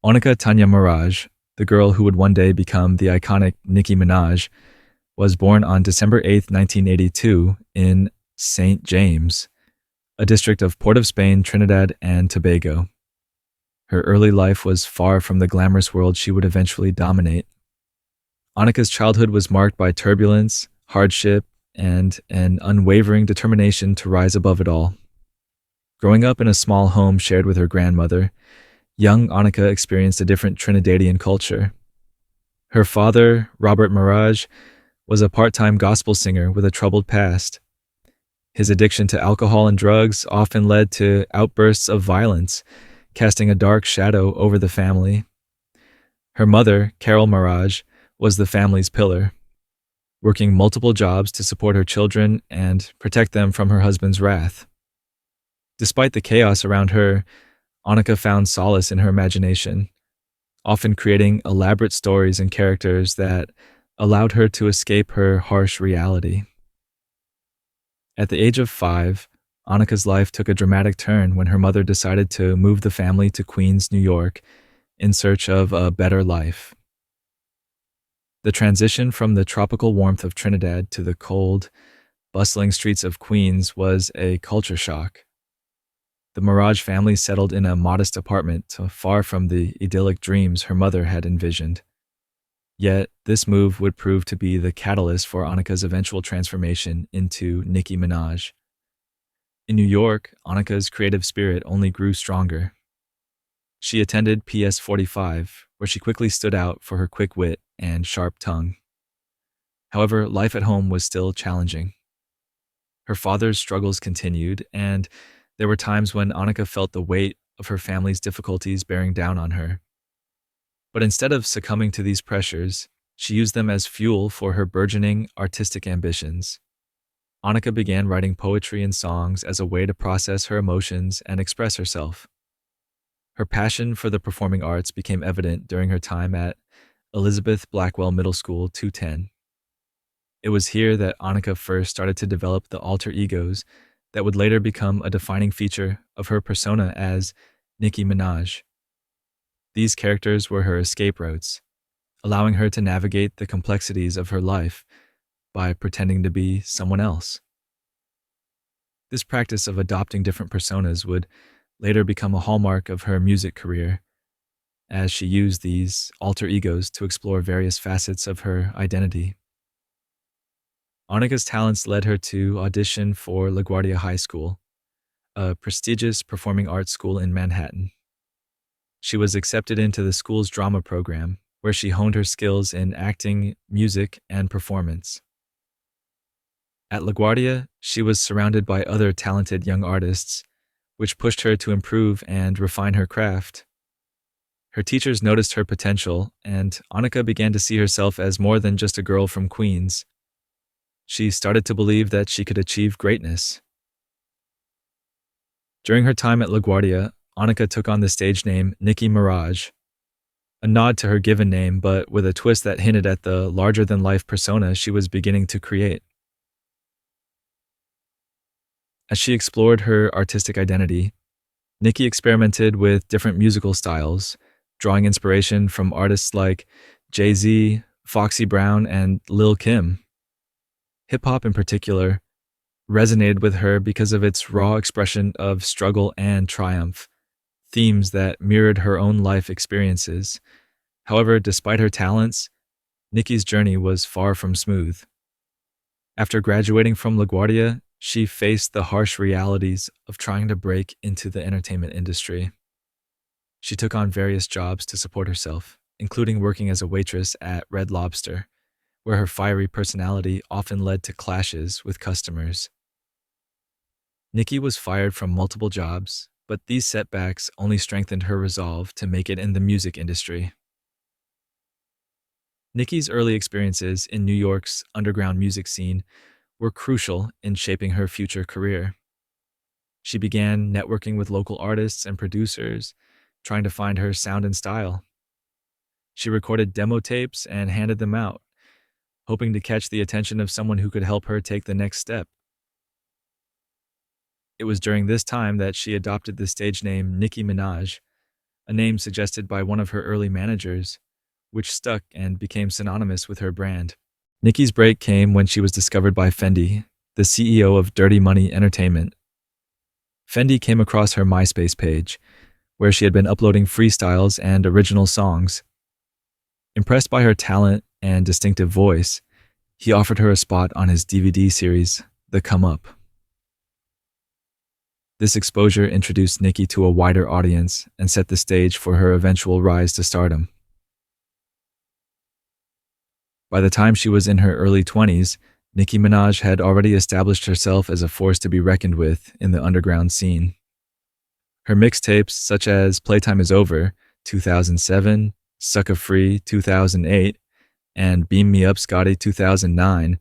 Onika Tanya Mirage, the girl who would one day become the iconic Nicki Minaj, was born on December 8th, 1982 in St. James, a district of Port of Spain, Trinidad and Tobago. Her early life was far from the glamorous world she would eventually dominate. Anika's childhood was marked by turbulence, hardship, and an unwavering determination to rise above it all. Growing up in a small home shared with her grandmother, young Anika experienced a different Trinidadian culture. Her father, Robert Mirage, was a part-time gospel singer with a troubled past. His addiction to alcohol and drugs often led to outbursts of violence, casting a dark shadow over the family. Her mother, Carol Mirage, was the family's pillar, working multiple jobs to support her children and protect them from her husband's wrath. Despite the chaos around her, Anika found solace in her imagination, often creating elaborate stories and characters that allowed her to escape her harsh reality. At the age of 5, Anika's life took a dramatic turn when her mother decided to move the family to Queens, New York, in search of a better life. The transition from the tropical warmth of Trinidad to the cold, bustling streets of Queens was a culture shock. The Mirage family settled in a modest apartment far from the idyllic dreams her mother had envisioned. Yet, this move would prove to be the catalyst for Anika's eventual transformation into Nicki Minaj. In New York, Anika's creative spirit only grew stronger. She attended PS 45, where she quickly stood out for her quick wit and sharp tongue. However, life at home was still challenging. Her father's struggles continued, and there were times when Anika felt the weight of her family's difficulties bearing down on her. But instead of succumbing to these pressures, she used them as fuel for her burgeoning artistic ambitions. Anika began writing poetry and songs as a way to process her emotions and express herself. Her passion for the performing arts became evident during her time at Elizabeth Blackwell Middle School 210. It was here that Anika first started to develop the alter egos that would later become a defining feature of her persona as Nicki Minaj. These characters were her escape routes, allowing her to navigate the complexities of her life by pretending to be someone else. This practice of adopting different personas would later become a hallmark of her music career, as she used these alter egos to explore various facets of her identity. Anika's talents led her to audition for LaGuardia High School, a prestigious performing arts school in Manhattan. She was accepted into the school's drama program, where she honed her skills in acting, music, and performance. At LaGuardia, she was surrounded by other talented young artists, which pushed her to improve and refine her craft. Her teachers noticed her potential, and Anika began to see herself as more than just a girl from Queens. She started to believe that she could achieve greatness. During her time at LaGuardia, Anika took on the stage name Nicki Minaj, a nod to her given name but with a twist that hinted at the larger-than-life persona she was beginning to create. As she explored her artistic identity, Nicki experimented with different musical styles, drawing inspiration from artists like Jay-Z, Foxy Brown, and Lil' Kim. Hip-hop in particular resonated with her because of its raw expression of struggle and triumph, themes that mirrored her own life experiences. However, despite her talents, Nicki's journey was far from smooth. After graduating from LaGuardia, she faced the harsh realities of trying to break into the entertainment industry. She took on various jobs to support herself, including working as a waitress at Red Lobster, where her fiery personality often led to clashes with customers. Nicki was fired from multiple jobs, but these setbacks only strengthened her resolve to make it in the music industry. Nicki's early experiences in New York's underground music scene were crucial in shaping her future career. She began networking with local artists and producers, trying to find her sound and style. She recorded demo tapes and handed them out, hoping to catch the attention of someone who could help her take the next step. It was during this time that she adopted the stage name Nicki Minaj, a name suggested by one of her early managers, which stuck and became synonymous with her brand. Nicki's break came when she was discovered by Fendi, the CEO of Dirty Money Entertainment. Fendi came across her MySpace page, where she had been uploading freestyles and original songs. Impressed by her talent and distinctive voice, he offered her a spot on his DVD series, The Come Up. This exposure introduced Nicki to a wider audience and set the stage for her eventual rise to stardom. By the time she was in her early 20s, Nicki Minaj had already established herself as a force to be reckoned with in the underground scene. Her mixtapes, such as Playtime Is Over, 2007, Sucka Free, 2008, and Beam Me Up Scotty, 2009,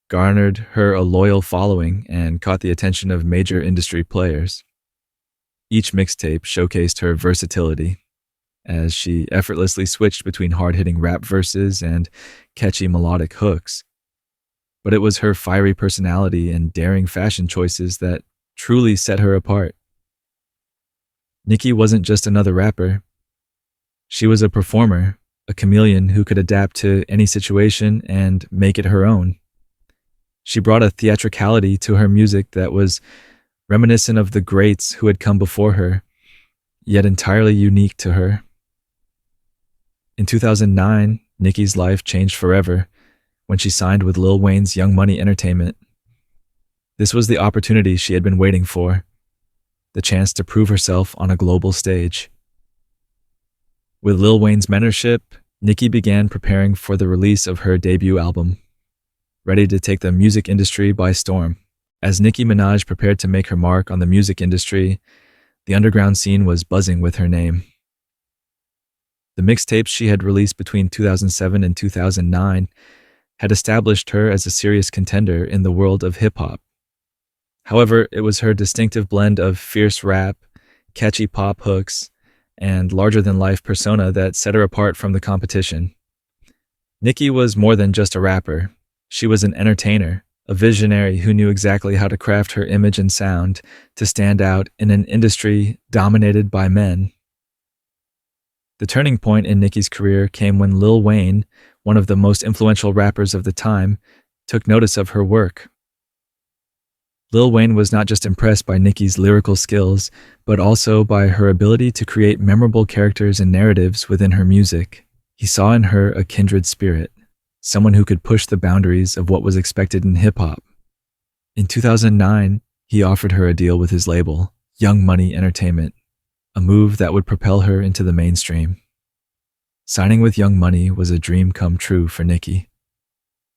garnered her a loyal following and caught the attention of major industry players. Each mixtape showcased her versatility, as she effortlessly switched between hard-hitting rap verses and catchy melodic hooks. But it was her fiery personality and daring fashion choices that truly set her apart. Nicki wasn't just another rapper. She was a performer, a chameleon who could adapt to any situation and make it her own. She brought a theatricality to her music that was reminiscent of the greats who had come before her, yet entirely unique to her. In 2009, Nicki's life changed forever when she signed with Lil Wayne's Young Money Entertainment. This was the opportunity she had been waiting for, the chance to prove herself on a global stage. With Lil Wayne's mentorship, Nicki began preparing for the release of her debut album, ready to take the music industry by storm. As Nicki Minaj prepared to make her mark on the music industry, the underground scene was buzzing with her name. The mixtapes she had released between 2007 and 2009 had established her as a serious contender in the world of hip-hop. However, it was her distinctive blend of fierce rap, catchy pop hooks, and larger-than-life persona that set her apart from the competition. Nicki was more than just a rapper. She was an entertainer, a visionary who knew exactly how to craft her image and sound to stand out in an industry dominated by men. The turning point in Nicki's career came when Lil Wayne, one of the most influential rappers of the time, took notice of her work. Lil Wayne was not just impressed by Nicki's lyrical skills, but also by her ability to create memorable characters and narratives within her music. He saw in her a kindred spirit, someone who could push the boundaries of what was expected in hip-hop. In 2009, he offered her a deal with his label, Young Money Entertainment, a move that would propel her into the mainstream. Signing with Young Money was a dream come true for Nicki.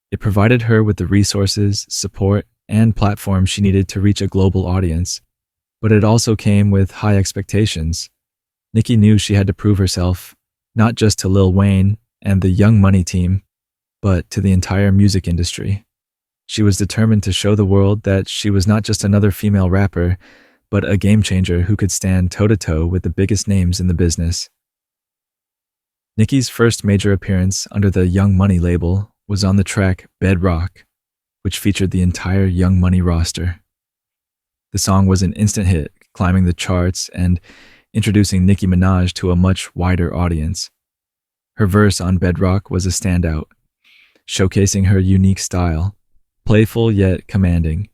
It provided her with the resources, support, and platform she needed to reach a global audience, but it also came with high expectations. Nicki knew she had to prove herself, not just to Lil Wayne and the Young Money team, but to the entire music industry. She was determined to show the world that she was not just another female rapper, but a game changer who could stand toe-to-toe with the biggest names in the business. Nicki's first major appearance under the Young Money label was on the track Bedrock, which featured the entire Young Money roster. The song was an instant hit, climbing the charts and introducing Nicki Minaj to a much wider audience. Her verse on Bedrock was a standout, showcasing her unique style, playful yet commanding,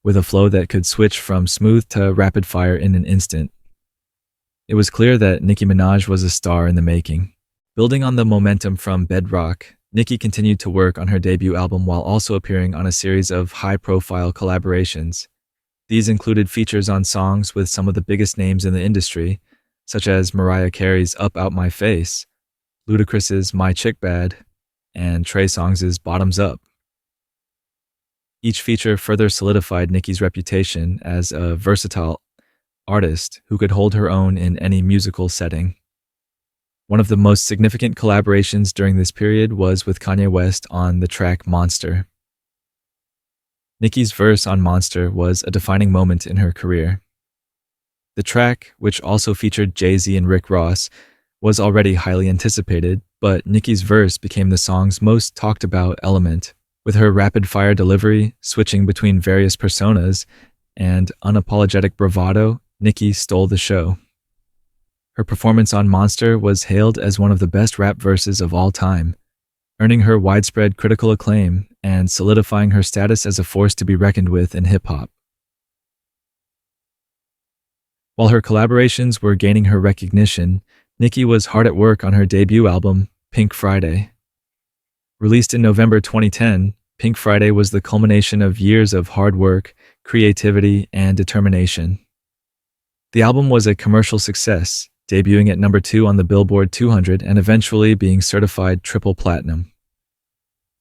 with a flow that could switch from smooth to rapid fire in an instant. It was clear that Nicki Minaj was a star in the making. Building on the momentum from Bedrock, Nicki continued to work on her debut album while also appearing on a series of high-profile collaborations. These included features on songs with some of the biggest names in the industry, such as Mariah Carey's Up Out My Face, Ludacris's My Chick Bad, and Trey Songz's Bottoms Up. Each feature further solidified Nicki's reputation as a versatile artist who could hold her own in any musical setting. One of the most significant collaborations during this period was with Kanye West on the track Monster. Nicki's verse on Monster was a defining moment in her career. The track, which also featured Jay-Z and Rick Ross, was already highly anticipated, but Nicki's verse became the song's most talked about element. With her rapid-fire delivery, switching between various personas, and unapologetic bravado, Nicki stole the show. Her performance on Monster was hailed as one of the best rap verses of all time, earning her widespread critical acclaim and solidifying her status as a force to be reckoned with in hip-hop. While her collaborations were gaining her recognition, Nicki was hard at work on her debut album, Pink Friday. Released in November 2010, Pink Friday was the culmination of years of hard work, creativity, and determination. The album was a commercial success, debuting at number 2 on the Billboard 200 and eventually being certified triple platinum.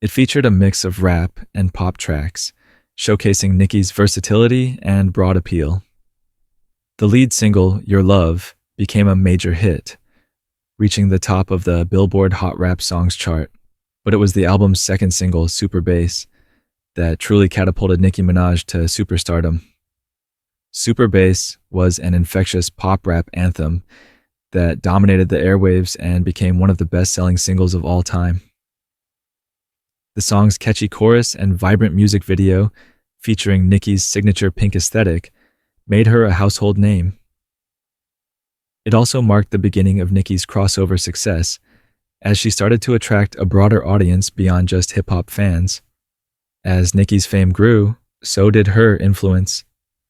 It featured a mix of rap and pop tracks, showcasing Nicki's versatility and broad appeal. The lead single, Your Love, became a major hit, reaching the top of the Billboard Hot Rap Songs chart, but it was the album's second single, Super Bass, that truly catapulted Nicki Minaj to superstardom. Super Bass was an infectious pop rap anthem that dominated the airwaves and became one of the best-selling singles of all time. The song's catchy chorus and vibrant music video, featuring Nicki's signature pink aesthetic, made her a household name. It also marked the beginning of Nicki's crossover success, as she started to attract a broader audience beyond just hip-hop fans. As Nicki's fame grew, so did her influence.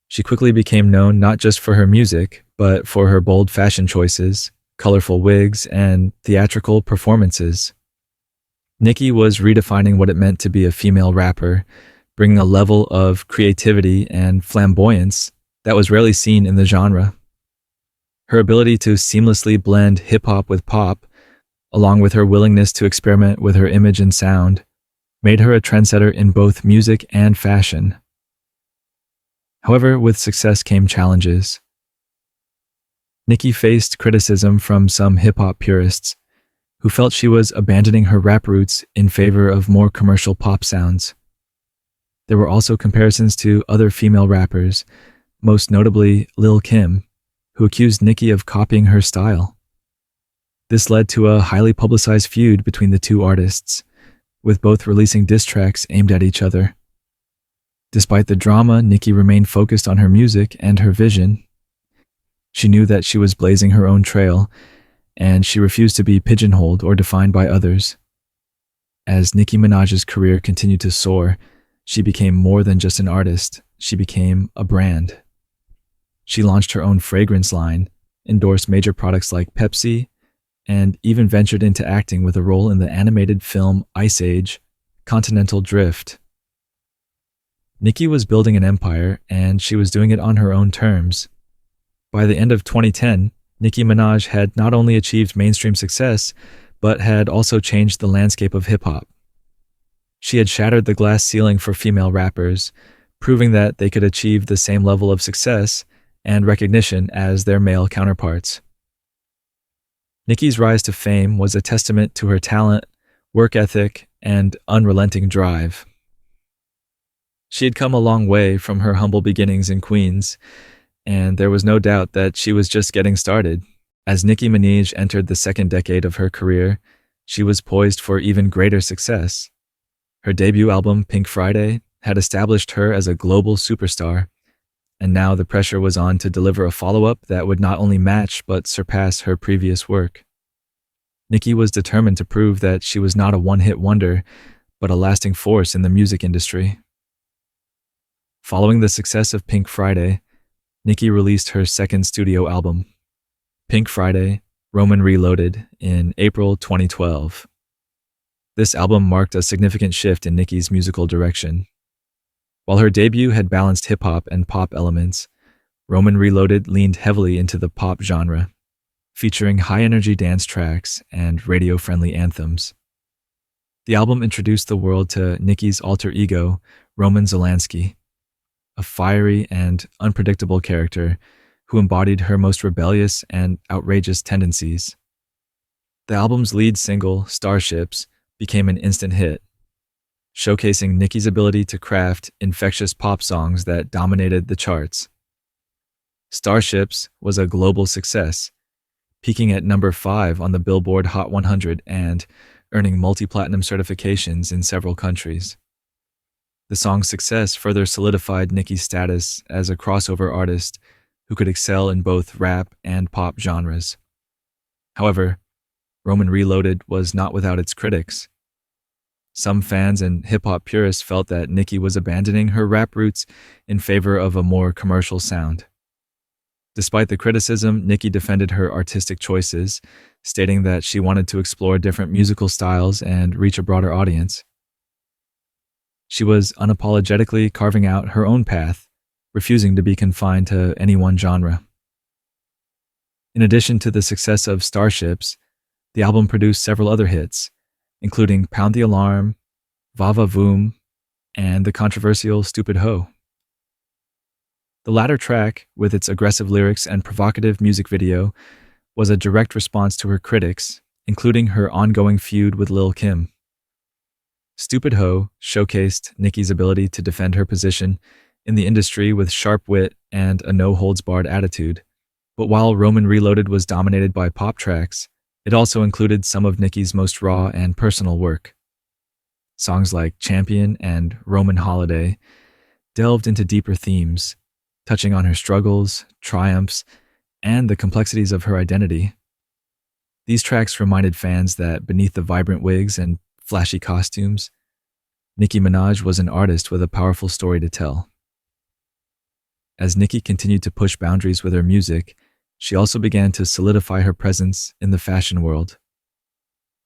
She quickly became known not just for her music, but for her bold fashion choices, colorful wigs, and theatrical performances. Nicki was redefining what it meant to be a female rapper, bringing a level of creativity and flamboyance that was rarely seen in the genre. Her ability to seamlessly blend hip-hop with pop, along with her willingness to experiment with her image and sound, made her a trendsetter in both music and fashion. However, with success came challenges. Nicki faced criticism from some hip-hop purists who felt she was abandoning her rap roots in favor of more commercial pop sounds. There were also comparisons to other female rappers, most notably Lil' Kim, who accused Nicki of copying her style. This led to a highly publicized feud between the two artists, with both releasing diss tracks aimed at each other. Despite the drama, Nicki remained focused on her music and her vision. She knew that she was blazing her own trail, and she refused to be pigeonholed or defined by others. As Nicki Minaj's career continued to soar, she became more than just an artist. She became a brand. She launched her own fragrance line, endorsed major products like Pepsi, and even ventured into acting with a role in the animated film Ice Age: Continental Drift. Nicki was building an empire, and she was doing it on her own terms. By the end of 2010, Nicki Minaj had not only achieved mainstream success, but had also changed the landscape of hip-hop. She had shattered the glass ceiling for female rappers, proving that they could achieve the same level of success and recognition as their male counterparts. Nicki's rise to fame was a testament to her talent, work ethic, and unrelenting drive. She had come a long way from her humble beginnings in Queens, and there was no doubt that she was just getting started. As Nicki Minaj entered the second decade of her career, she was poised for even greater success. Her debut album, Pink Friday, had established her as a global superstar, and now the pressure was on to deliver a follow-up that would not only match but surpass her previous work. Nicki was determined to prove that she was not a one-hit wonder, but a lasting force in the music industry. Following the success of Pink Friday, Nicki released her second studio album, Pink Friday, Roman Reloaded, in April 2012. This album marked a significant shift in Nicki's musical direction. While her debut had balanced hip-hop and pop elements, Roman Reloaded leaned heavily into the pop genre, featuring high-energy dance tracks and radio-friendly anthems. The album introduced the world to Nicki's alter ego, Roman Zelansky, a fiery and unpredictable character who embodied her most rebellious and outrageous tendencies. The album's lead single, Starships, became an instant hit, showcasing Nicki's ability to craft infectious pop songs that dominated the charts. Starships was a global success, peaking at number 5 on the Billboard Hot 100 and earning multi-platinum certifications in several countries. The song's success further solidified Nicki's status as a crossover artist who could excel in both rap and pop genres. However, Roman Reloaded was not without its critics. Some fans and hip-hop purists felt that Nicki was abandoning her rap roots in favor of a more commercial sound. Despite the criticism, Nicki defended her artistic choices, stating that she wanted to explore different musical styles and reach a broader audience. She was unapologetically carving out her own path, refusing to be confined to any one genre. In addition to the success of Starships, the album produced several other hits, including Pound the Alarm, Va Va Voom, and the controversial Stupid Ho. The latter track, with its aggressive lyrics and provocative music video, was a direct response to her critics, including her ongoing feud with Lil' Kim. Stupid Ho showcased Nicki's ability to defend her position in the industry with sharp wit and a no-holds-barred attitude. But while Roman Reloaded was dominated by pop tracks, it also included some of Nicki's most raw and personal work. Songs like Champion and Roman Holiday delved into deeper themes, touching on her struggles, triumphs, and the complexities of her identity. These tracks reminded fans that beneath the vibrant wigs and flashy costumes, Nicki Minaj was an artist with a powerful story to tell. As Nicki continued to push boundaries with her music, she also began to solidify her presence in the fashion world.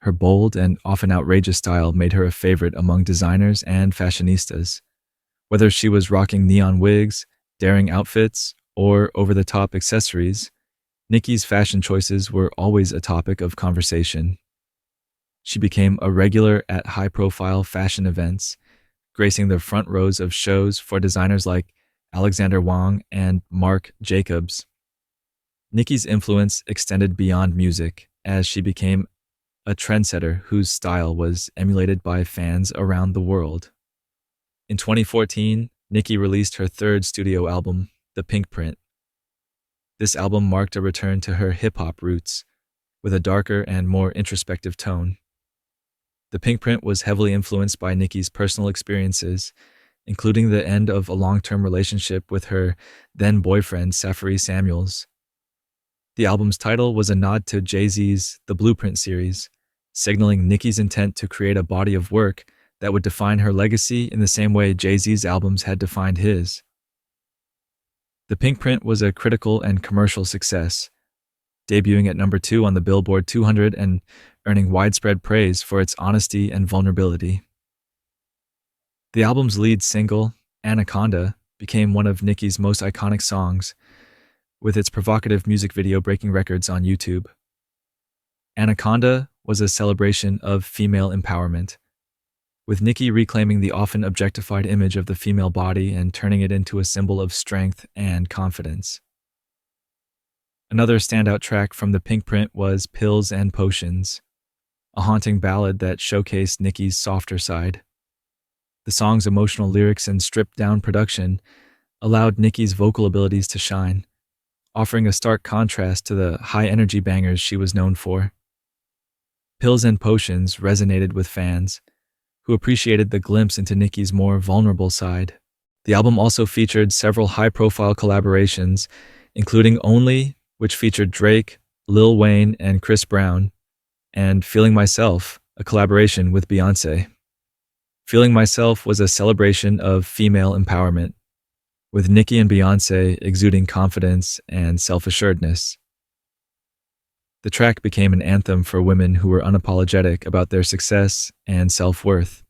Her bold and often outrageous style made her a favorite among designers and fashionistas. Whether she was rocking neon wigs, daring outfits, or over-the-top accessories, Nicki's fashion choices were always a topic of conversation. She became a regular at high-profile fashion events, gracing the front rows of shows for designers like Alexander Wang and Marc Jacobs. Nicki's influence extended beyond music, as she became a trendsetter whose style was emulated by fans around the world. In 2014, Nicki released her third studio album, The Pink Print. This album marked a return to her hip-hop roots, with a darker and more introspective tone. The Pink Print was heavily influenced by Nicki's personal experiences, including the end of a long-term relationship with her then-boyfriend, Safari Samuels. The album's title was a nod to Jay-Z's The Blueprint series, signaling Nicki's intent to create a body of work that would define her legacy in the same way Jay-Z's albums had defined his. The Pink Print was a critical and commercial success, debuting at number 2 on the Billboard 200 and earning widespread praise for its honesty and vulnerability. The album's lead single, Anaconda, became one of Nicki's most iconic songs, with its provocative music video breaking records on YouTube. Anaconda was a celebration of female empowerment, with Nicki reclaiming the often objectified image of the female body and turning it into a symbol of strength and confidence. Another standout track from the Pink Print was Pills and Potions, a haunting ballad that showcased Nicki's softer side. The song's emotional lyrics and stripped-down production allowed Nicki's vocal abilities to shine, offering a stark contrast to the high-energy bangers she was known for. Pills and Potions resonated with fans, who appreciated the glimpse into Nicki's more vulnerable side. The album also featured several high-profile collaborations, including Only, which featured Drake, Lil Wayne, and Chris Brown, and Feeling Myself, a collaboration with Beyonce. Feeling Myself was a celebration of female empowerment, with Nicki and Beyonce exuding confidence and self-assuredness. The track became an anthem for women who were unapologetic about their success and self-worth.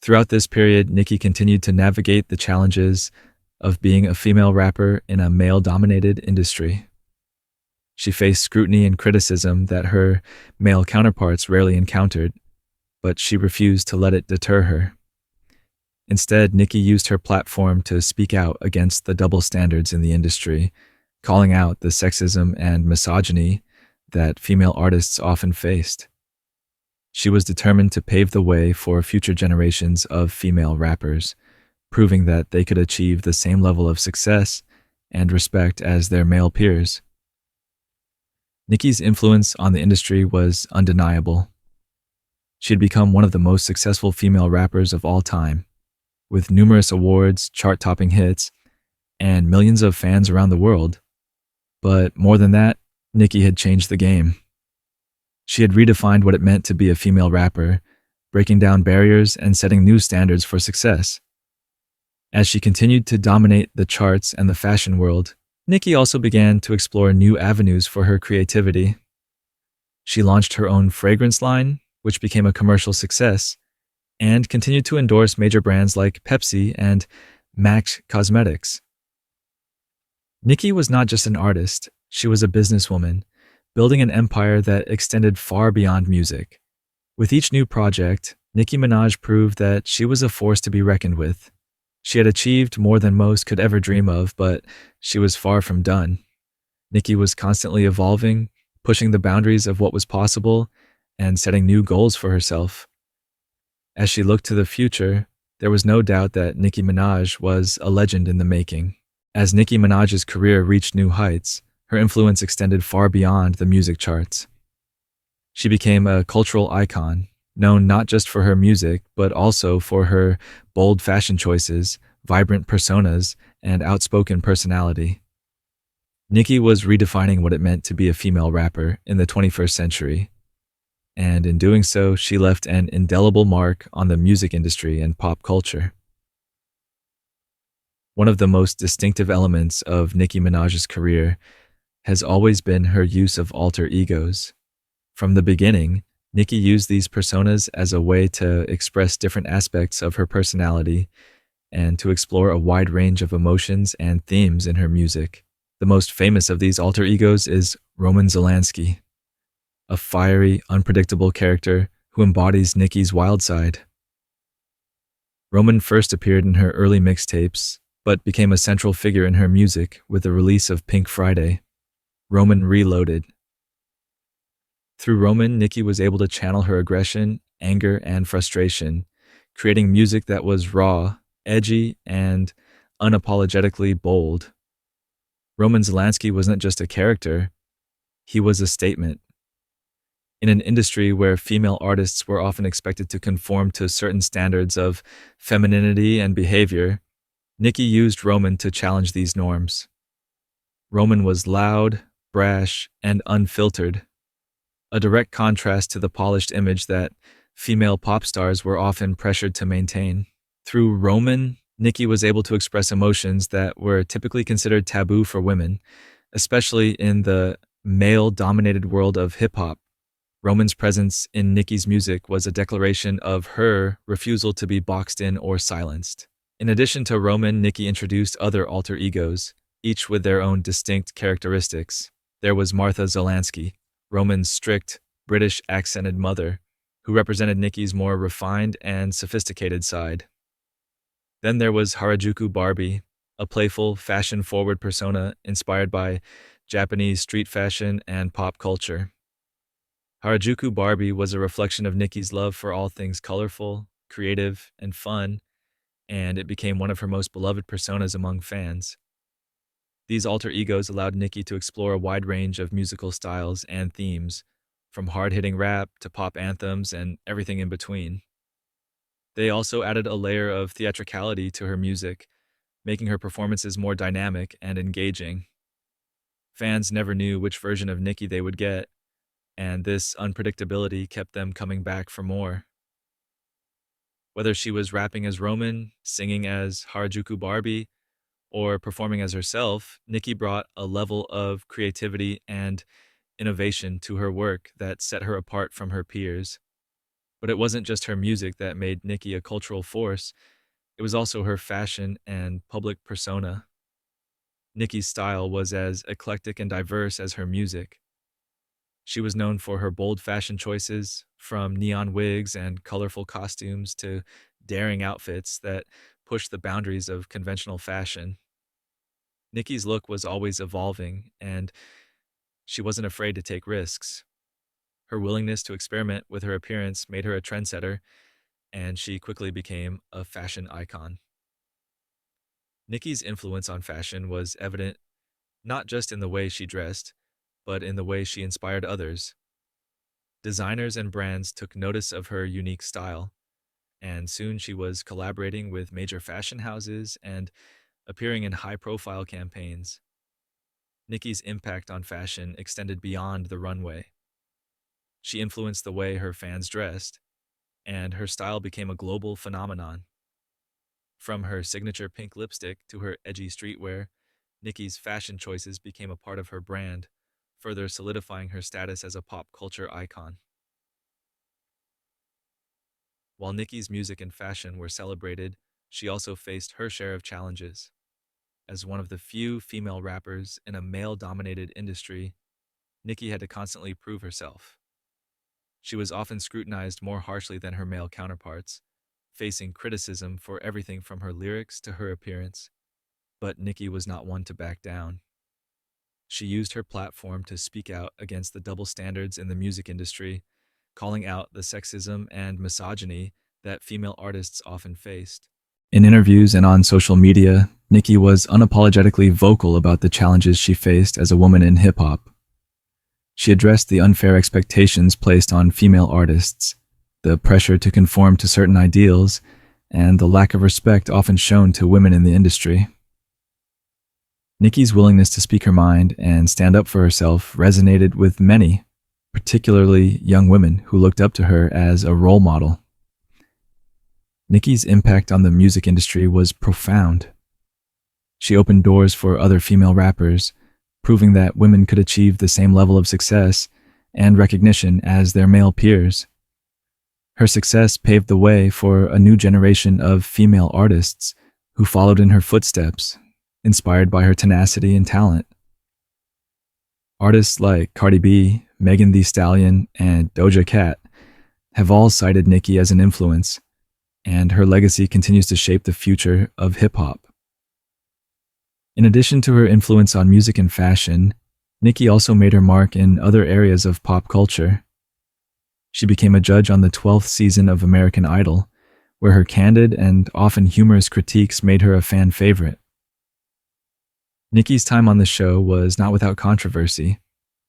Throughout this period, Nicki continued to navigate the challenges of being a female rapper in a male-dominated industry. She faced scrutiny and criticism that her male counterparts rarely encountered, but she refused to let it deter her. Instead, Nicki used her platform to speak out against the double standards in the industry, calling out the sexism and misogyny that female artists often faced. She was determined to pave the way for future generations of female rappers, proving that they could achieve the same level of success and respect as their male peers. Nicki's influence on the industry was undeniable. She had become one of the most successful female rappers of all time, with numerous awards, chart-topping hits, and millions of fans around the world. But more than that, Nicki had changed the game. She had redefined what it meant to be a female rapper, breaking down barriers and setting new standards for success. As she continued to dominate the charts and the fashion world, Nicki also began to explore new avenues for her creativity. She launched her own fragrance line, which became a commercial success, and continued to endorse major brands like Pepsi and MAC Cosmetics. Nicki was not just an artist, she was a businesswoman, building an empire that extended far beyond music. With each new project, Nicki Minaj proved that she was a force to be reckoned with. She had achieved more than most could ever dream of, but she was far from done. Nicki was constantly evolving, pushing the boundaries of what was possible, and setting new goals for herself. As she looked to the future, there was no doubt that Nicki Minaj was a legend in the making. As Nicki Minaj's career reached new heights, her influence extended far beyond the music charts. She became a cultural icon, known not just for her music, but also for her bold fashion choices, vibrant personas, and outspoken personality. Nicki was redefining what it meant to be a female rapper in the 21st century, and in doing so, she left an indelible mark on the music industry and pop culture. One of the most distinctive elements of Nicki Minaj's career has always been her use of alter egos. From the beginning, Nicki used these personas as a way to express different aspects of her personality and to explore a wide range of emotions and themes in her music. The most famous of these alter egos is Roman Zolanski, a fiery, unpredictable character who embodies Nicki's wild side. Roman first appeared in her early mixtapes, but became a central figure in her music with the release of Pink Friday. Roman Reloaded. Through Roman, Nicki was able to channel her aggression, anger, and frustration, creating music that was raw, edgy, and unapologetically bold. Roman Zolanski wasn't just a character, he was a statement. In an industry where female artists were often expected to conform to certain standards of femininity and behavior, Nicki used Roman to challenge these norms. Roman was loud, brash, and unfiltered, a direct contrast to the polished image that female pop stars were often pressured to maintain. Through Roman, Nicki was able to express emotions that were typically considered taboo for women, especially in the male-dominated world of hip-hop. Roman's presence in Nicki's music was a declaration of her refusal to be boxed in or silenced. In addition to Roman, Nicki introduced other alter egos, each with their own distinct characteristics. There was Martha Zolanski, Roman's strict, British accented mother, who represented Nicki's more refined and sophisticated side. Then there was Harajuku Barbie, a playful, fashion-forward persona inspired by Japanese street fashion and pop culture. Harajuku Barbie was a reflection of Nicki's love for all things colorful, creative, and fun, and it became one of her most beloved personas among fans. These alter egos allowed Nicki to explore a wide range of musical styles and themes, from hard-hitting rap to pop anthems and everything in between. They also added a layer of theatricality to her music, making her performances more dynamic and engaging. Fans never knew which version of Nicki they would get, and this unpredictability kept them coming back for more. Whether she was rapping as Roman, singing as Harajuku Barbie, or performing as herself, Nicki brought a level of creativity and innovation to her work that set her apart from her peers. But it wasn't just her music that made Nicki a cultural force, it was also her fashion and public persona. Nicki's style was as eclectic and diverse as her music. She was known for her bold fashion choices, from neon wigs and colorful costumes to daring outfits that pushed the boundaries of conventional fashion. Nicki's look was always evolving, and she wasn't afraid to take risks. Her willingness to experiment with her appearance made her a trendsetter, and she quickly became a fashion icon. Nicki's influence on fashion was evident not just in the way she dressed, but in the way she inspired others. Designers and brands took notice of her unique style, and soon she was collaborating with major fashion houses and appearing in high-profile campaigns. Nicki's impact on fashion extended beyond the runway. She influenced the way her fans dressed, and her style became a global phenomenon. From her signature pink lipstick to her edgy streetwear, Nicki's fashion choices became a part of her brand, further solidifying her status as a pop culture icon. While Nicki's music and fashion were celebrated, she also faced her share of challenges. As one of the few female rappers in a male-dominated industry, Nicki had to constantly prove herself. She was often scrutinized more harshly than her male counterparts, facing criticism for everything from her lyrics to her appearance. But Nicki was not one to back down. She used her platform to speak out against the double standards in the music industry, calling out the sexism and misogyny that female artists often faced. In interviews and on social media, Nicki was unapologetically vocal about the challenges she faced as a woman in hip-hop. She addressed the unfair expectations placed on female artists, the pressure to conform to certain ideals, and the lack of respect often shown to women in the industry. Nicki's willingness to speak her mind and stand up for herself resonated with many, particularly young women who looked up to her as a role model. Nicki's impact on the music industry was profound. She opened doors for other female rappers, proving that women could achieve the same level of success and recognition as their male peers. Her success paved the way for a new generation of female artists who followed in her footsteps, inspired by her tenacity and talent. Artists like Cardi B, Megan Thee Stallion, and Doja Cat have all cited Nicki as an influence, and her legacy continues to shape the future of hip-hop. In addition to her influence on music and fashion, Nicki also made her mark in other areas of pop culture. She became a judge on the 12th season of American Idol, where her candid and often humorous critiques made her a fan favorite. Nicki's time on the show was not without controversy,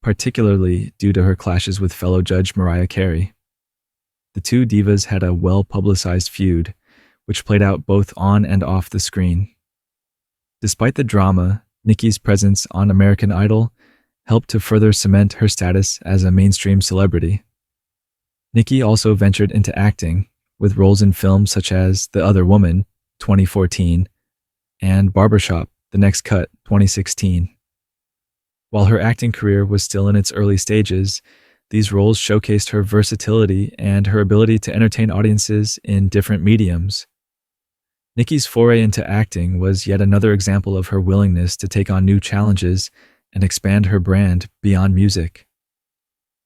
particularly due to her clashes with fellow judge Mariah Carey. The two divas had a well-publicized feud, which played out both on and off the screen. Despite the drama, Nicki's presence on American Idol helped to further cement her status as a mainstream celebrity. Nicki also ventured into acting, with roles in films such as The Other Woman, 2014, and Barbershop, The Next Cut, 2016. While her acting career was still in its early stages, these roles showcased her versatility and her ability to entertain audiences in different mediums. Nicki's foray into acting was yet another example of her willingness to take on new challenges and expand her brand beyond music.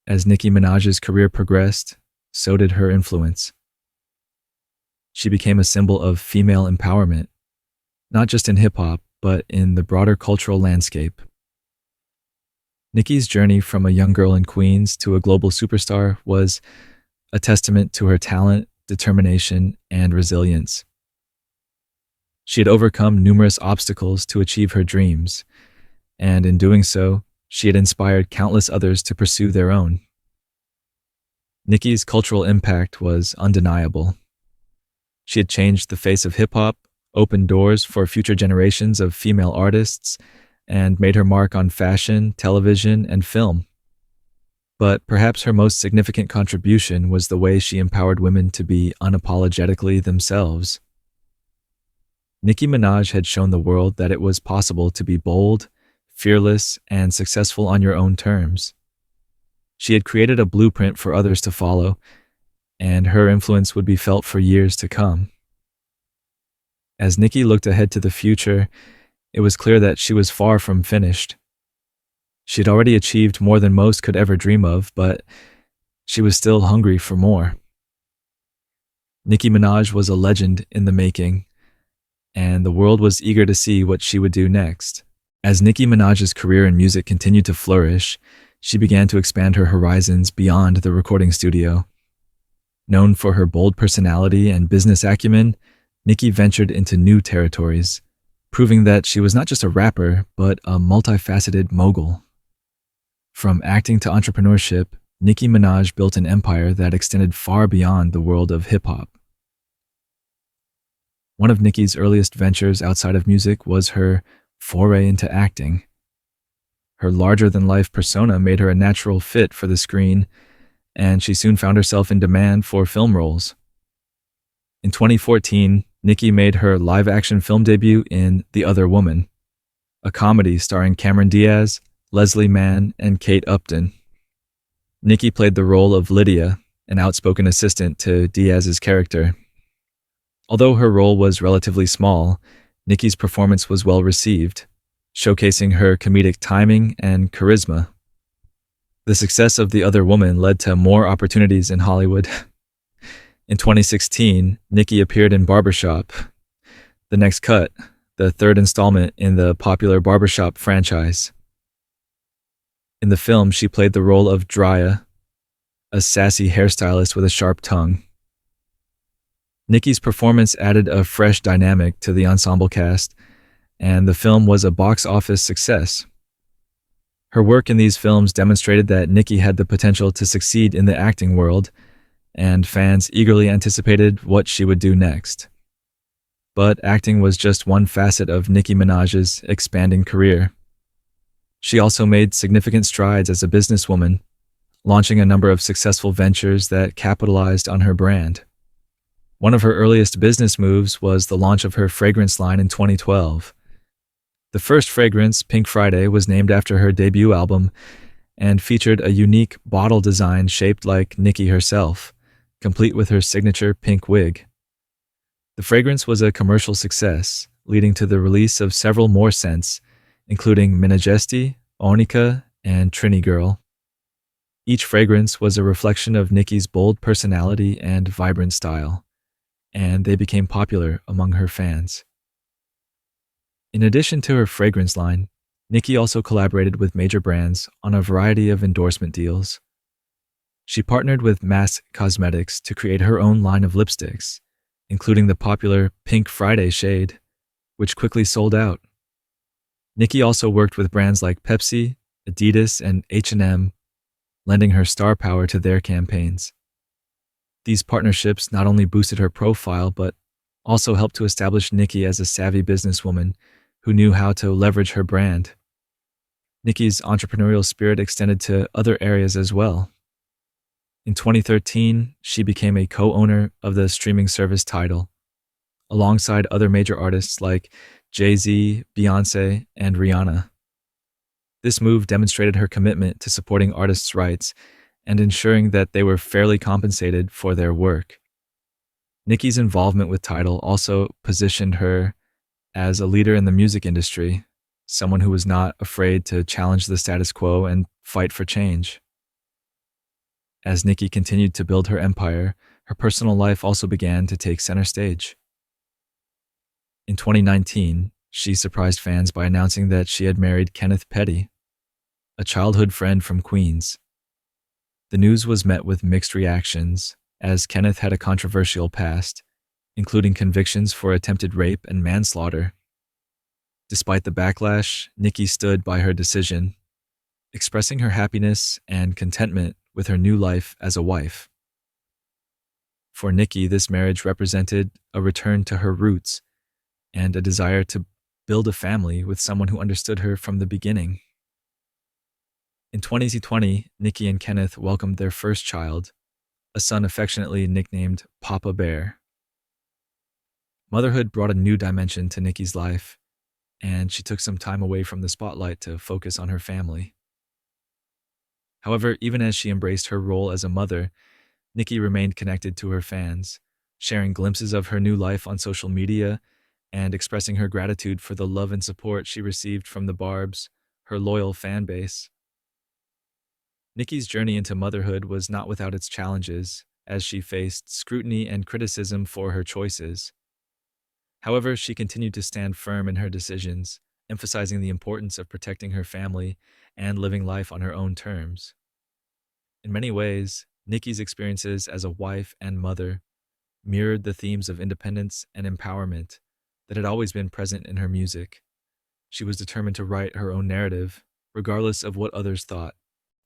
As Nicki Minaj's career progressed, so did her influence. She became a symbol of female empowerment, not just in hip-hop, but in the broader cultural landscape. Nicki's journey from a young girl in Queens to a global superstar was a testament to her talent, determination, and resilience. She had overcome numerous obstacles to achieve her dreams, and in doing so, she had inspired countless others to pursue their own. Nicki's cultural impact was undeniable. She had changed the face of hip-hop, opened doors for future generations of female artists, and made her mark on fashion, television, and film. But perhaps her most significant contribution was the way she empowered women to be unapologetically themselves. Nicki Minaj had shown the world that it was possible to be bold, fearless, and successful on your own terms. She had created a blueprint for others to follow, and her influence would be felt for years to come. As Nicki looked ahead to the future, it was clear that she was far from finished. She had already achieved more than most could ever dream of, but she was still hungry for more. Nicki Minaj was a legend in the making, and the world was eager to see what she would do next. As Nicki Minaj's career in music continued to flourish, she began to expand her horizons beyond the recording studio. Known for her bold personality and business acumen, Nicki ventured into new territories, proving that she was not just a rapper, but a multifaceted mogul. From acting to entrepreneurship, Nicki Minaj built an empire that extended far beyond the world of hip-hop. One of Nicki's earliest ventures outside of music was her foray into acting. Her larger-than-life persona made her a natural fit for the screen, and she soon found herself in demand for film roles. In 2014, Nicki made her live-action film debut in The Other Woman, a comedy starring Cameron Diaz, Leslie Mann, and Kate Upton. Nicki played the role of Lydia, an outspoken assistant to Diaz's character. Although her role was relatively small, Nicki's performance was well received, showcasing her comedic timing and charisma. The success of The Other Woman led to more opportunities in Hollywood. In 2016, Nicki appeared in Barbershop, The Next Cut, the third installment in the popular Barbershop franchise. In the film, she played the role of Drya, a sassy hairstylist with a sharp tongue. Nicki's performance added a fresh dynamic to the ensemble cast, and the film was a box office success. Her work in these films demonstrated that Nicki had the potential to succeed in the acting world, and fans eagerly anticipated what she would do next. But acting was just one facet of Nicki Minaj's expanding career. She also made significant strides as a businesswoman, launching a number of successful ventures that capitalized on her brand. One of her earliest business moves was the launch of her fragrance line in 2012. The first fragrance, Pink Friday, was named after her debut album and featured a unique bottle design shaped like Nicki herself, complete with her signature pink wig. The fragrance was a commercial success, leading to the release of several more scents, including Minajesti, Onika, and Trini Girl. Each fragrance was a reflection of Nicki's bold personality and vibrant style, and they became popular among her fans. In addition to her fragrance line, Nicki also collaborated with major brands on a variety of endorsement deals. She partnered with Mass Cosmetics to create her own line of lipsticks, including the popular Pink Friday shade, which quickly sold out. Nicki also worked with brands like Pepsi, Adidas, and H&M, lending her star power to their campaigns. These partnerships not only boosted her profile, but also helped to establish Nicki as a savvy businesswoman who knew how to leverage her brand. Nicki's entrepreneurial spirit extended to other areas as well. In 2013, she became a co-owner of the streaming service Tidal, alongside other major artists like Jay-Z, Beyonce, and Rihanna. This move demonstrated her commitment to supporting artists' rights and ensuring that they were fairly compensated for their work. Nicki's involvement with Tidal also positioned her as a leader in the music industry, someone who was not afraid to challenge the status quo and fight for change. As Nicki continued to build her empire, her personal life also began to take center stage. In 2019, she surprised fans by announcing that she had married Kenneth Petty, a childhood friend from Queens. The news was met with mixed reactions, as Kenneth had a controversial past, including convictions for attempted rape and manslaughter. Despite the backlash, Nicki stood by her decision, expressing her happiness and contentment with her new life as a wife. For Nicki, this marriage represented a return to her roots and a desire to build a family with someone who understood her from the beginning. In 2020, Nicki and Kenneth welcomed their first child, a son affectionately nicknamed Papa Bear. Motherhood brought a new dimension to Nicki's life, and she took some time away from the spotlight to focus on her family. However, even as she embraced her role as a mother, Nicki remained connected to her fans, sharing glimpses of her new life on social media and expressing her gratitude for the love and support she received from the Barbs, her loyal fan base. Nicki's journey into motherhood was not without its challenges, as she faced scrutiny and criticism for her choices. However, she continued to stand firm in her decisions, emphasizing the importance of protecting her family and living life on her own terms. In many ways, Nicki's experiences as a wife and mother mirrored the themes of independence and empowerment that had always been present in her music. She was determined to write her own narrative, regardless of what others thought.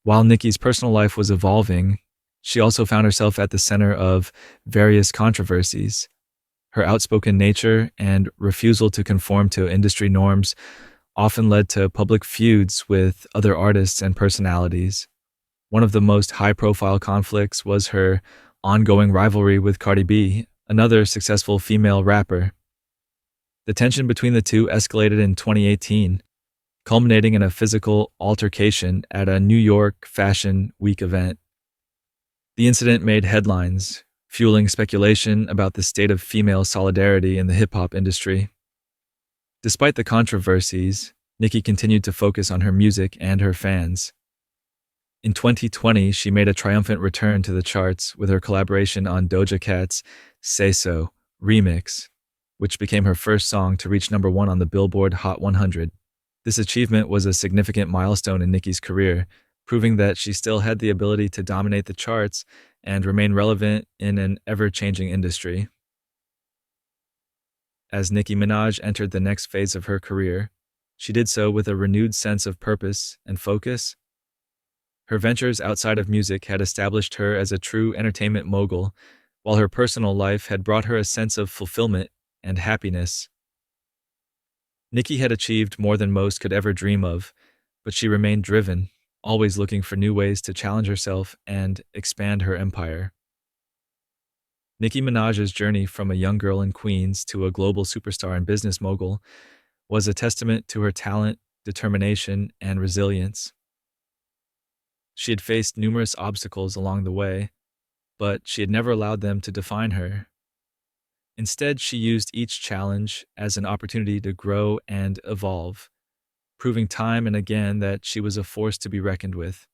While Nicki's personal life was evolving, she also found herself at the center of various controversies. Her outspoken nature and refusal to conform to industry norms often led to public feuds with other artists and personalities. One of the most high-profile conflicts was her ongoing rivalry with Cardi B, another successful female rapper. The tension between the two escalated in 2018, culminating in a physical altercation at a New York Fashion Week event. The incident made headlines, fueling speculation about the state of female solidarity in the hip-hop industry. Despite the controversies, Nicki continued to focus on her music and her fans. In 2020, she made a triumphant return to the charts with her collaboration on Doja Cat's Say So remix, which became her first song to reach #1 on the Billboard Hot 100. This achievement was a significant milestone in Nicki's career, proving that she still had the ability to dominate the charts and remain relevant in an ever-changing industry. As Nicki Minaj entered the next phase of her career, she did so with a renewed sense of purpose and focus. Her ventures outside of music had established her as a true entertainment mogul, while her personal life had brought her a sense of fulfillment and happiness. Nicki had achieved more than most could ever dream of, but she remained driven, always looking for new ways to challenge herself and expand her empire. Nicki Minaj's journey from a young girl in Queens to a global superstar and business mogul was a testament to her talent, determination, and resilience. She had faced numerous obstacles along the way, but she had never allowed them to define her. Instead, she used each challenge as an opportunity to grow and evolve, proving time and again that she was a force to be reckoned with.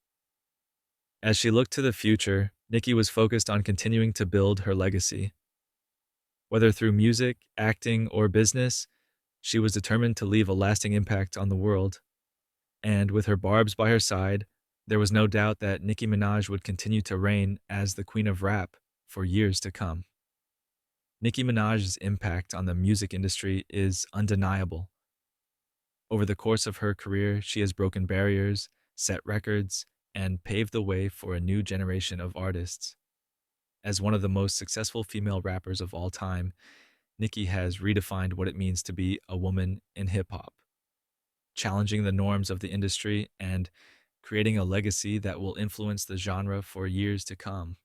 As she looked to the future, Nicki was focused on continuing to build her legacy. Whether through music, acting, or business, she was determined to leave a lasting impact on the world. And with her Barbs by her side, there was no doubt that Nicki Minaj would continue to reign as the queen of rap for years to come. Nicki Minaj's impact on the music industry is undeniable. Over the course of her career, she has broken barriers, set records, and paved the way for a new generation of artists. As one of the most successful female rappers of all time, Nicki has redefined what it means to be a woman in hip-hop, challenging the norms of the industry and creating a legacy that will influence the genre for years to come.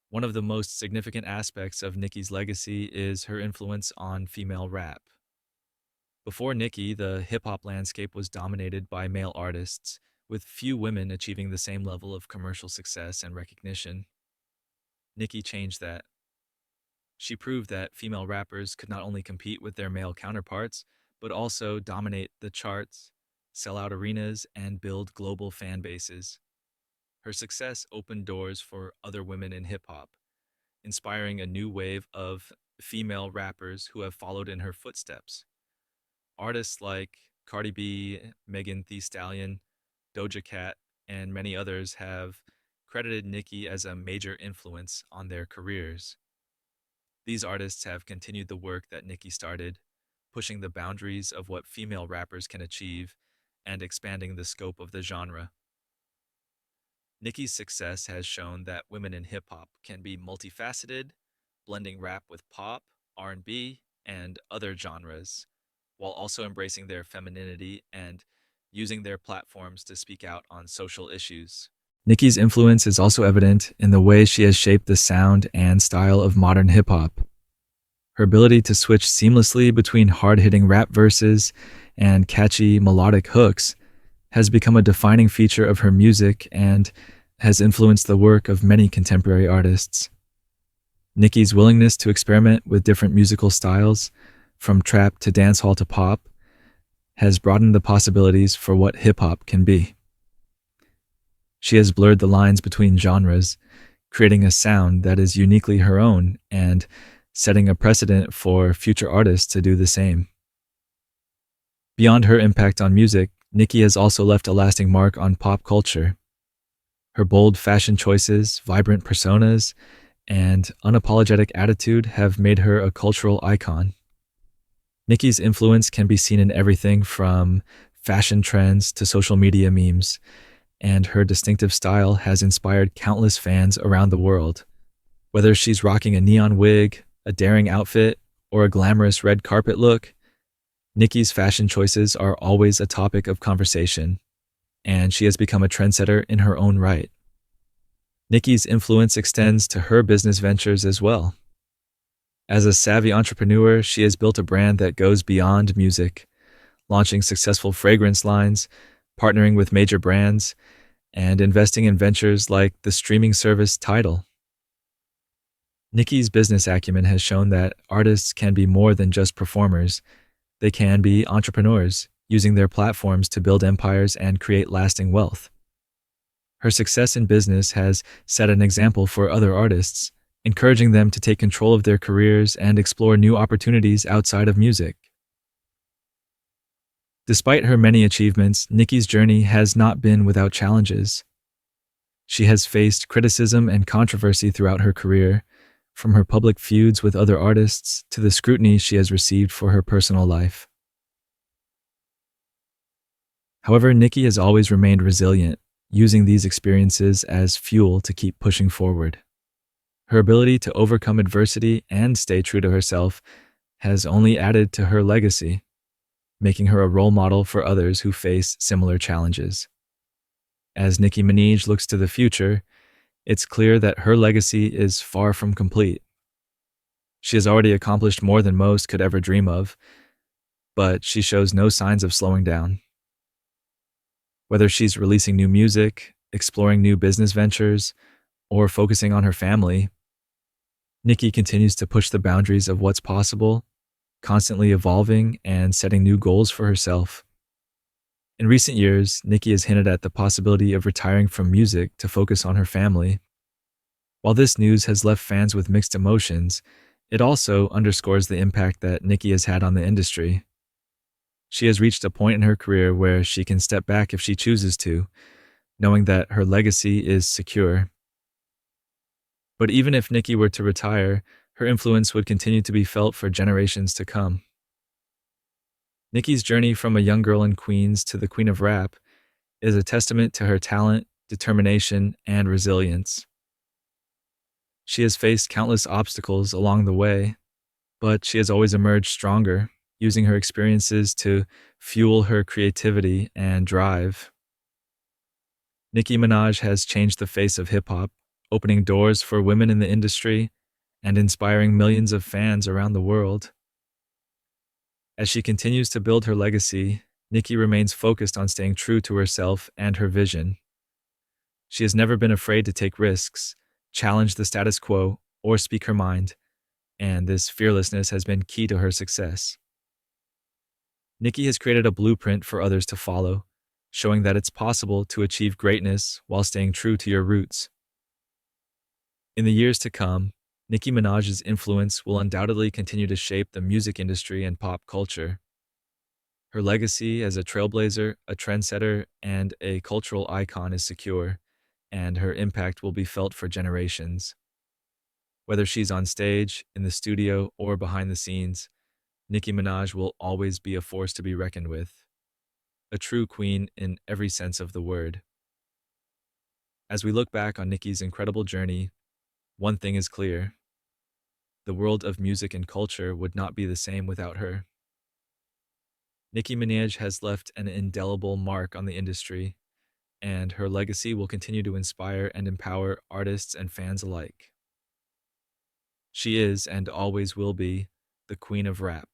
One of the most significant aspects of Nicki's legacy is her influence on female rap. Before Nicki, the hip-hop landscape was dominated by male artists, with few women achieving the same level of commercial success and recognition. Nicki changed that. She proved that female rappers could not only compete with their male counterparts, but also dominate the charts, sell out arenas, and build global fan bases. Her success opened doors for other women in hip-hop, inspiring a new wave of female rappers who have followed in her footsteps. Artists like Cardi B, Megan Thee Stallion, Doja Cat, and many others have credited Nicki as a major influence on their careers. These artists have continued the work that Nicki started, pushing the boundaries of what female rappers can achieve and expanding the scope of the genre. Nicki's success has shown that women in hip-hop can be multifaceted, blending rap with pop, R&B, and other genres, while also embracing their femininity and using their platforms to speak out on social issues. Nicki's influence is also evident in the way she has shaped the sound and style of modern hip-hop. Her ability to switch seamlessly between hard-hitting rap verses and catchy melodic hooks has become a defining feature of her music and has influenced the work of many contemporary artists. Nicki's willingness to experiment with different musical styles, from trap to dancehall to pop, has broadened the possibilities for what hip-hop can be. She has blurred the lines between genres, creating a sound that is uniquely her own and setting a precedent for future artists to do the same. Beyond her impact on music, Nicki has also left a lasting mark on pop culture. Her bold fashion choices, vibrant personas, and unapologetic attitude have made her a cultural icon. Nicki's influence can be seen in everything from fashion trends to social media memes, and her distinctive style has inspired countless fans around the world. Whether she's rocking a neon wig, a daring outfit, or a glamorous red carpet look, Nicki's fashion choices are always a topic of conversation, and she has become a trendsetter in her own right. Nicki's influence extends to her business ventures as well. As a savvy entrepreneur, she has built a brand that goes beyond music, launching successful fragrance lines, partnering with major brands, and investing in ventures like the streaming service Tidal. Nicki's business acumen has shown that artists can be more than just performers. They can be entrepreneurs, using their platforms to build empires and create lasting wealth. Her success in business has set an example for other artists, encouraging them to take control of their careers and explore new opportunities outside of music. Despite her many achievements, Nicki's journey has not been without challenges. She has faced criticism and controversy throughout her career, from her public feuds with other artists to the scrutiny she has received for her personal life. However, Nicki has always remained resilient, using these experiences as fuel to keep pushing forward. Her ability to overcome adversity and stay true to herself has only added to her legacy, making her a role model for others who face similar challenges. As Nicki Minaj looks to the future, it's clear that her legacy is far from complete. She has already accomplished more than most could ever dream of, but she shows no signs of slowing down. Whether she's releasing new music, exploring new business ventures, or focusing on her family, Nicki continues to push the boundaries of what's possible, constantly evolving and setting new goals for herself. In recent years, Nicki has hinted at the possibility of retiring from music to focus on her family. While this news has left fans with mixed emotions, it also underscores the impact that Nicki has had on the industry. She has reached a point in her career where she can step back if she chooses to, knowing that her legacy is secure. But even if Nicki were to retire, her influence would continue to be felt for generations to come. Nicki's journey from a young girl in Queens to the queen of rap is a testament to her talent, determination, and resilience. She has faced countless obstacles along the way, but she has always emerged stronger, using her experiences to fuel her creativity and drive. Nicki Minaj has changed the face of hip-hop, opening doors for women in the industry and inspiring millions of fans around the world. As she continues to build her legacy, Nicki remains focused on staying true to herself and her vision. She has never been afraid to take risks, challenge the status quo, or speak her mind, and this fearlessness has been key to her success. Nicki has created a blueprint for others to follow, showing that it's possible to achieve greatness while staying true to your roots. In the years to come, Nicki Minaj's influence will undoubtedly continue to shape the music industry and pop culture. Her legacy as a trailblazer, a trendsetter, and a cultural icon is secure, and her impact will be felt for generations. Whether she's on stage, in the studio, or behind the scenes, Nicki Minaj will always be a force to be reckoned with, a true queen in every sense of the word. As we look back on Nicki's incredible journey, one thing is clear: the world of music and culture would not be the same without her. Nicki Minaj has left an indelible mark on the industry, and her legacy will continue to inspire and empower artists and fans alike. She is, and always will be, the queen of rap.